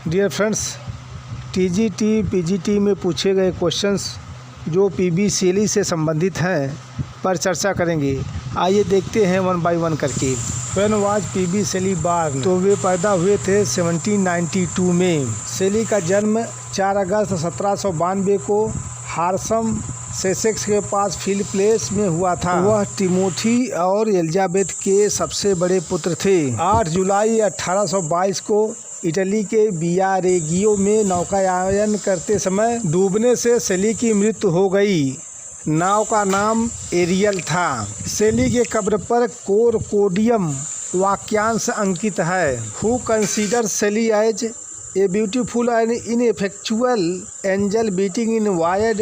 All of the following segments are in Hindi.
डियर फ्रेंड्स, टीजीटी पीजीटी में पूछे गए क्वेश्चंस जो पीबी शैली से संबंधित हैं पर चर्चा करेंगे। आइए देखते हैं वन बाय वन करके। When was PB Shelley born? तो वे पैदा हुए थे 1792 में। शैली का जन्म 4 अगस्त 1792 को हार्सम सेसेक्स के पास फील्ड प्लेस में हुआ था। वह टिमोथी और एलिजाबेथ के सबसे बड़े पुत्र थे। 8 जुलाई 1822 को इटली के वियारेगियो में नौकायन करते समय डूबने से शैली की मृत्यु हो गई। नाव का नाम एरियल था। शैली के कब्र पर कोरकोडियम वाक्यांश अंकित है। Who consider Shelley as a beautiful and ineffectual angel beating in void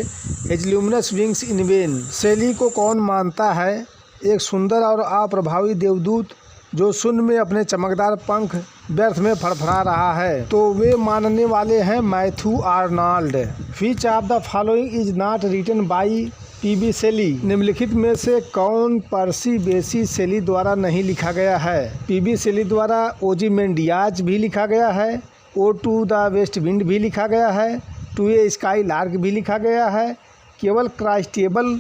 his luminous wings in vain? Shelley को कौन मानता है एक सुंदर और अप्रभावी देवदूत जो शून्य में अपने चमकदार पंख व्यर्थ में फड़फड़ा रहा है? तो वे मानने वाले हैं Matthew Arnold. Which of the following is not written by P B Shelley? निम्नलिखित में से कौन पर्सी बेसी शैली द्वारा नहीं लिखा गया है? पीबी शैली द्वारा ओजीमेंडियाज भी लिखा गया है, ode to the west wind भी लिखा गया है, टू ए स्काई लार्क भी लिखा गया है। केवल क्राइस्टेबल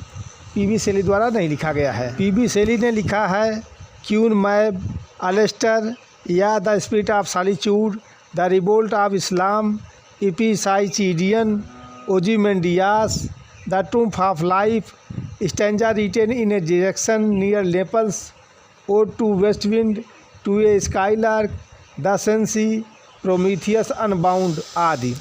पीबी शैली द्वारा नहीं लिखा गया है। पीबी शैली ने लिखा है क्यून मैब, अलेस्टर या the spirit of solitude, the revolt of Islam, Epipsychidion, Ozymandias, the triumph of life, stanzas written in a direction near Naples, o to west wind, to a sky lark, the Cenci, Prometheus unbound आदि।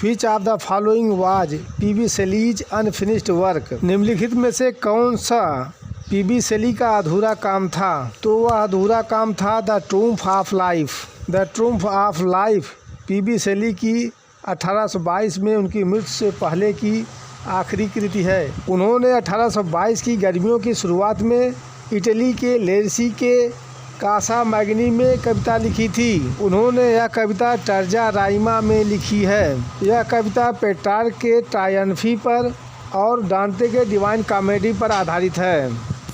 Which of the following was PB Shelley's unfinished work? निम्नलिखित में से कौन सा पीबी शैली का अधूरा काम था? तो वह अधूरा काम था the triumph of life. The triumph of life PB Shelley की 1822 में उनकी मृत्यु से पहले की आखिरी कृति है। उन्होंने 1822 की गर्मियों की शुरुआत में इटली के लेरसी के कासा मैगनी में कविता लिखी थी। उन्होंने यह कविता टर्जा राइमा में लिखी है। यह कविता पेट्रार्क के ट्रायम्फी पर और डांटे के डिवाइन कॉमेडी पर आधारित है।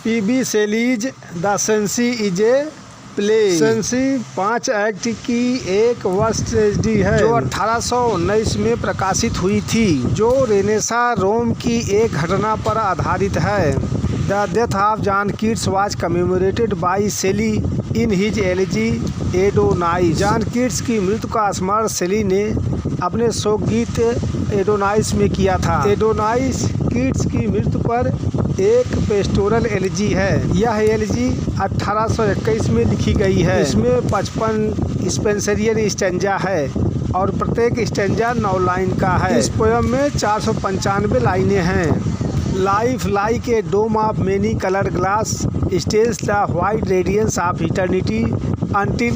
P B Shelley's the Cenci is a play. Cenci 5 act की एक वर्ष ट्रेजेडी है जो 1819 में प्रकाशित हुई थी, जो रेनेसा रोम की एक घटना पर आधारित है। The death of John Keats was commemorated by Shelley in his elegy Adonais. John Keats की मृत्यु का स्मरण शैली ने अपने शोक गीत एडोनाइस में किया था। एडोनाइस कीट्स की मृत्यु पर एक पेस्टोरल एलिजी है। यह एलिजी 1821 में लिखी गई है। इसमें 55 स्पेंसरियन स्टैंजा है और प्रत्येक स्टैंजा 9 लाइन का है। इस पोयम में 495 लाइनें हैं। Life like a dome of many coloured glass stains the white radiance of eternity until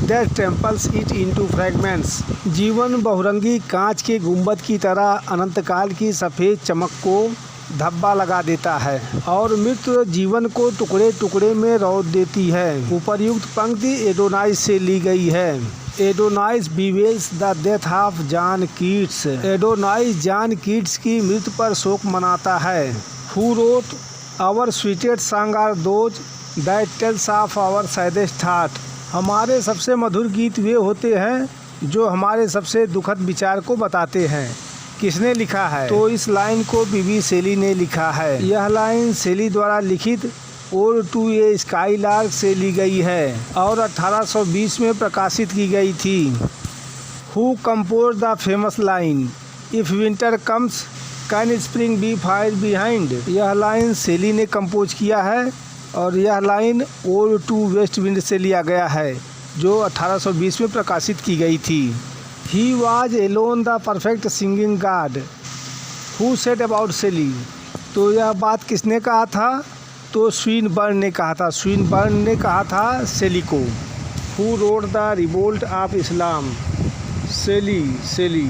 death tramples it into fragments. जीवन बहुरंगी कांच के गुंबद की तरह अनंतकाल की सफ़ेद चमक को धब्बा लगा देता है और मृत्यु जीवन को टुकड़े टुकड़े में रौंद देती है। उपर्युक्त पंक्ति एडोनाइस से ली गई है। Adonais bewails the death of John Keats. Adonais John Keats की मृत्यु पर शोक मनाता है। Who wrote our sweetest song are those that tells of our saddest thought. हमारे सबसे मधुर गीत वे होते हैं जो हमारे सबसे दुखद विचार को बताते हैं। किसने लिखा है? तो इस लाइन को पीबी शैली ने लिखा है। यह लाइन शैली द्वारा लिखित और टू ए स्काई लार्क से ली गई है और 1820 में प्रकाशित की गई थी। Who compose the famous line if winter comes can spring be far behind? यह लाइन शैली ने कंपोज किया है और यह लाइन और टू वेस्ट विंड से लिया गया है जो 1820 में प्रकाशित की गई थी। He was alone the perfect singing god. Who said about Shelley? तो यह बात किसने कहा था? तो स्विनबर्न ने कहा था। स्विनबर्न ने कहा था शैली को। Who wrote the revolt of Islam? Shelley.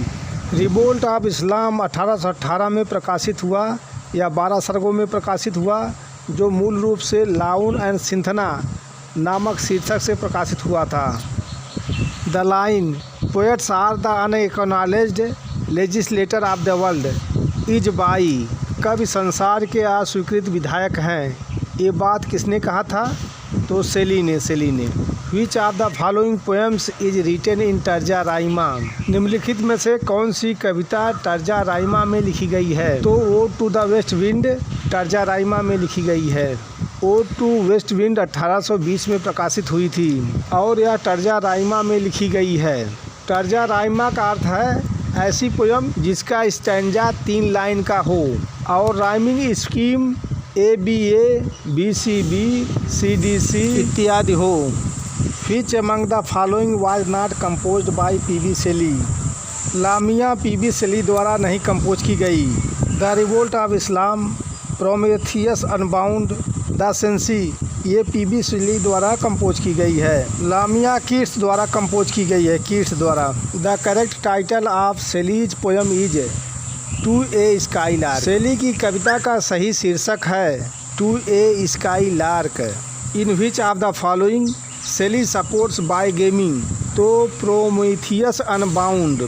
Revolt of इस्लाम 1818 में प्रकाशित हुआ या 12 सर्गों में प्रकाशित हुआ, जो मूल रूप से लाउन एंड सिंथना नामक शीर्षक से प्रकाशित हुआ था। The line poets are the unacknowledged legislator of the world is by. कवि संसार के अस्वीकृत विधायक हैं, ये बात किसने कहा था? तो शैली ने। Which of the following poems is written in terza rima. निम्नलिखित में से कौन सी कविता तर्जा राइमा में लिखी गई है? तो ode to the west wind terza rima में लिखी गई है। ओड टू वेस्ट विंड 1820 में प्रकाशित हुई थी और यह तर्जा राइमा में लिखी गई है। तर्जा राइमा का अर्थ है ऐसी पोयम जिसका स्टैंजा 3 लाइन का हो और rhyming scheme ABA, BCB, CDC इत्यादि हो। Which among the following was not composed by P.B. Shelley? लामिया P.B. Shelley द्वारा नहीं कंपोज की गई। The revolt of Islam, Prometheus unbound, the sensi ये P.B. Shelley द्वारा कंपोज की गई है। लामिया कीट्स द्वारा कंपोज की गई है, कीट्स द्वारा। The correct title of Shelley's poem is to a sky lark. Shelley की कविता का सही शीर्षक है to a sky lark. In which of the following Shelley supports by gaming? तो प्रोमेथियस अनबाउंड।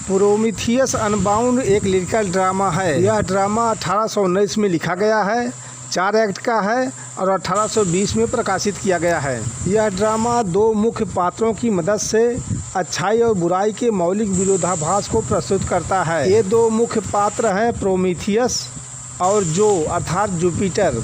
प्रोमेथियस अनबाउंड एक लिरिकल ड्रामा है। यह ड्रामा 1819 में लिखा गया है, 4 एक्ट का है और 1820 में प्रकाशित किया गया है। यह ड्रामा 2 मुख्य पात्रों की मदद से अच्छाई और बुराई के मौलिक विरोधाभास को प्रस्तुत करता है। ये 2 मुख्य पात्र हैं प्रोमेथियस और जो अर्थात Jupiter.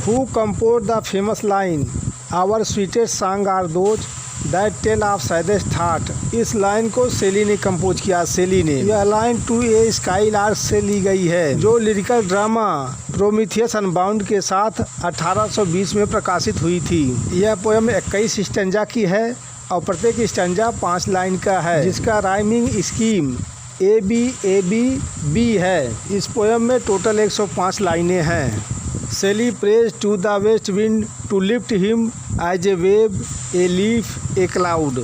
Who compose the famous line our sweetest song are those that tell of saddest thought? इस लाइन को शेली ने कंपोज किया, शेली ने। यह line to a sky lark से ली गई है, जो लिरिकल ड्रामा प्रोमेथियस अनबाउंड के साथ 1820 में प्रकाशित हुई थी। यह पोयम 21 स्टैंजा की है और प्रत्येक स्टैंजा 5 लाइन का है, जिसका राइमिंग स्कीम ABABB है। इस पोयम में टोटल 105 लाइनें हैं। Shelley prays to the west wind to lift him as a wave, a leaf, a cloud.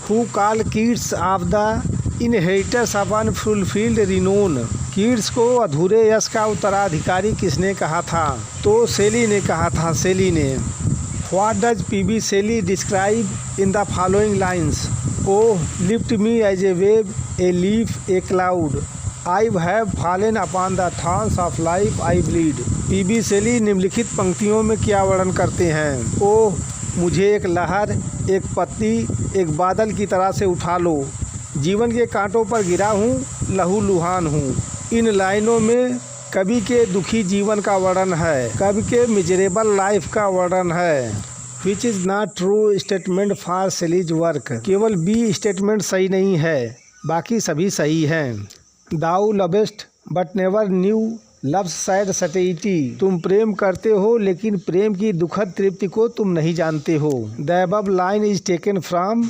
Who call Keats of the inheritors of unfulfilled renown? Keats को अधूरे यश का उत्तराधिकारी किसने कहा था? तो शेली ने कहा था, शेली ने। What does P.B. Shelley describe in the following lines? Oh lift me as a wave, a leaf, a cloud, I have fallen upon the thorns of life, I bleed. P.B. Shelley निम्नलिखित पंक्तियों में क्या वर्णन करते हैं? ओह मुझे एक लहर, एक पत्ती, एक बादल की तरह से उठा लो, जीवन के कांटों पर गिरा हूँ, लहूलुहान हूँ। इन लाइनों में कवि के दुखी जीवन का वर्णन है, कवि के मिजरेबल लाइफ का वर्णन है। Which is not true statement for Shelley's work? केवल B स्टेटमेंट सही नहीं है, बाकी सभी सही हैं। Thou lovest but never knew love's sad satiety. तुम प्रेम करते हो लेकिन प्रेम की दुखद तृप्ति को तुम नहीं जानते हो। The above line is taken from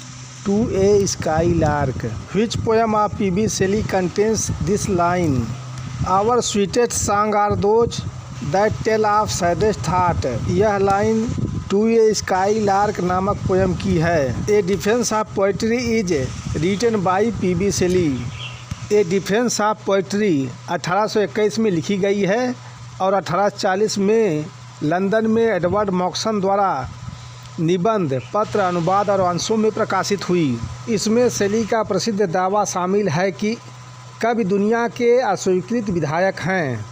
to a sky lark. Which poem of P.B. Shelley contains this line? Our sweetest song are those that tell of saddest thought. यह line to a sky lark नामक पोयम की है। A defence of poetry is written by P.B. Shelley। A defence of poetry 1821 में लिखी गई है और 1840 में लंदन में एडवर्ड मॉक्सन द्वारा निबंध, पत्र, अनुवाद और अंशों में प्रकाशित हुई। इसमें शेली का प्रसिद्ध दावा शामिल है कि कवि दुनिया के अस्वीकृत विधायक हैं।